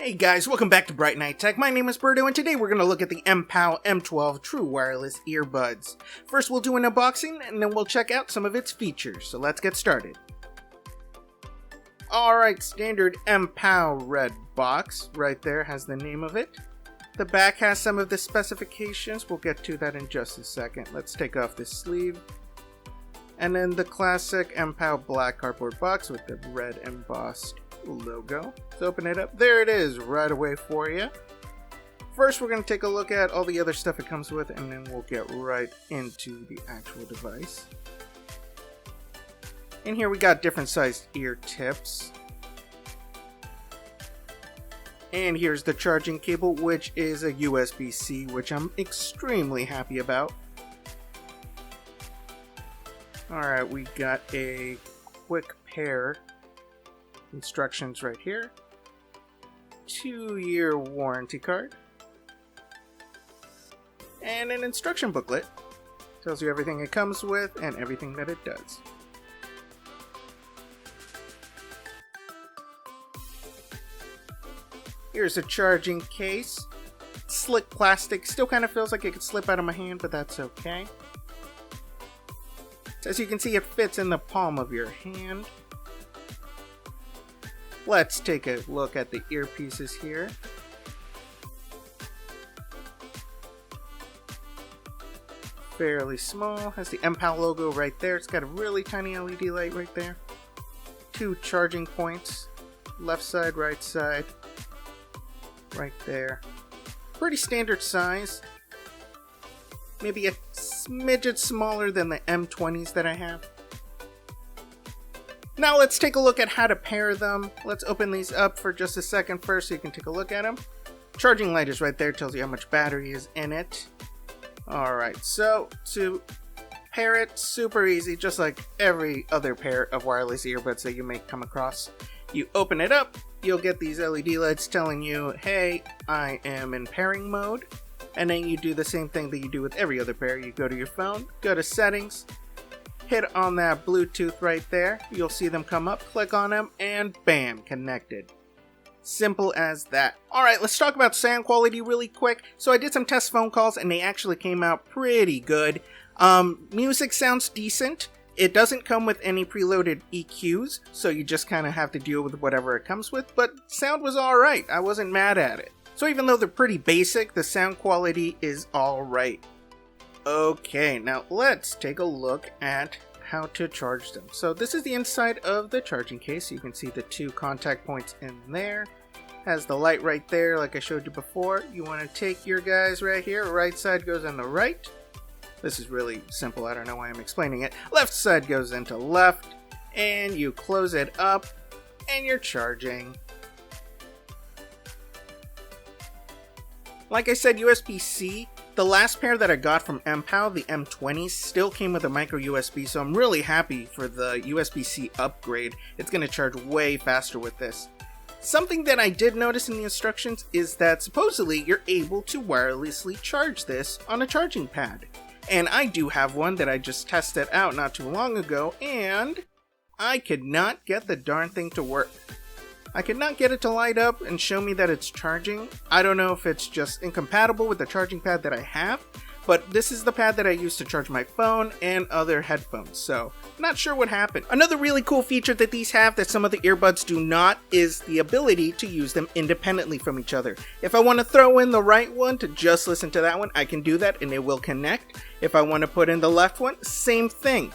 Hey guys, welcome back to Brightnighttech. My name is Birdo, and today we're going to look at the MPOW M12 True wireless earbuds. First we'll do an unboxing, and then we'll check out some of its features, so let's get started. Alright, standard MPOW red box, right there has the name of it. The back has some of the specifications, we'll get to that in just a second. Let's take off this sleeve. And then the classic MPOW black cardboard box with the red embossed logo. Let's open it up. There it is, right away for you. First, we're going to take a look at all the other stuff it comes with, and then we'll get right into the actual device. In here, we got different sized ear tips. And here's the charging cable, which is a USB-C, which I'm extremely happy about. Alright, we got a quick pair instructions right here. 2-year warranty card. And an instruction booklet. Tells you everything it comes with and everything that it does. Here's a charging case. Slick plastic. Still kind of feels like it could slip out of my hand, but that's okay. As you can see, it fits in the palm of your hand. Let's take a look at the earpieces here. Fairly small. Has the MPOW logo right there. It's got a really tiny LED light right there. 2 charging points. Left side, right side. Right there. Pretty standard size. Maybe a smidget smaller than the M20s that I have. Now let's take a look at how to pair them. Let's open these up for just a second first so you can take a look at them. Charging light is right there, tells you how much battery is in it. Alright, so to pair it, super easy, just like every other pair of wireless earbuds that you may come across. You open it up, you'll get these LED lights telling you, hey, I am in pairing mode. And then you do the same thing that you do with every other pair. You go to your phone, go to settings, hit on that Bluetooth right there. You'll see them come up, click on them, and bam, connected. Simple as that. Alright, let's talk about sound quality really quick. So I did some test phone calls and they actually came out pretty good. Music sounds decent. It doesn't come with any preloaded EQs, so you just kind of have to deal with whatever it comes with, but sound was alright. I wasn't mad at it. So even though they're pretty basic, the sound quality is alright. Okay, now let's take a look at how to charge them. So this is the inside of the charging case. You can see the 2 contact points in there. Has the light right there like I showed you before. You want to take your guys right here. Right side goes on the right. This is really simple. I don't know why I'm explaining it. Left side goes into left. And you close it up. And you're charging. Like I said, USB-C. The last pair that I got from MPOW, the M20s, still came with a micro USB, so I'm really happy for the USB-C upgrade. It's going to charge way faster with this. Something that I did notice in the instructions is that supposedly you're able to wirelessly charge this on a charging pad. And I do have one that I just tested out not too long ago, and I could not get the darn thing to work. I could not get it to light up and show me that it's charging. I don't know if it's just incompatible with the charging pad that I have, but this is the pad that I use to charge my phone and other headphones, so not sure what happened. Another really cool feature that these have that some of the earbuds do not is the ability to use them independently from each other. If I want to throw in the right one to just listen to that one, I can do that and it will connect. If I want to put in the left one, same thing.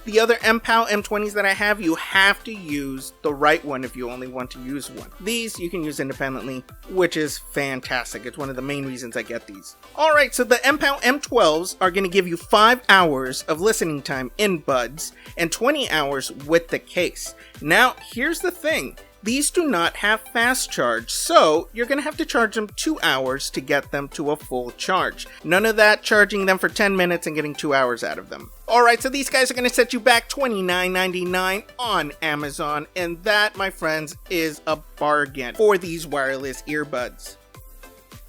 The other MPOW M20s that I have, you have to use the right one if you only want to use one. These you can use independently, which is fantastic. It's one of the main reasons I get these. Alright, so the MPOW M12s are going to give you 5 hours of listening time in buds and 20 hours with the case. Now, here's the thing. These do not have fast charge, so you're going to have to charge them 2 hours to get them to a full charge. None of that charging them for 10 minutes and getting 2 hours out of them. Alright, so these guys are going to set you back $29.99 on Amazon, and that, my friends, is a bargain for these wireless earbuds.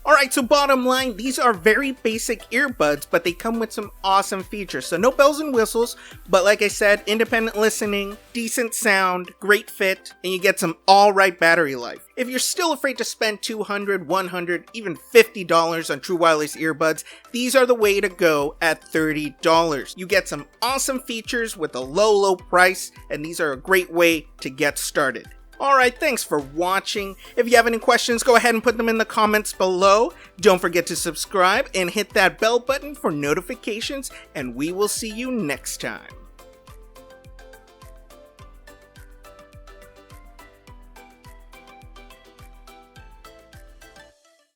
Alright, so bottom line, these are very basic earbuds, but they come with some awesome features. So no bells and whistles, but like I said, independent listening, decent sound, great fit, and you get some alright battery life. If you're still afraid to spend $200, $100, even $50 on true wireless earbuds, these are the way to go at $30. You get some awesome features with a low price, and these are a great way to get started. Alright, thanks for watching. If you have any questions, go ahead and put them in the comments below. Don't forget to subscribe and hit that bell button for notifications, and we will see you next time.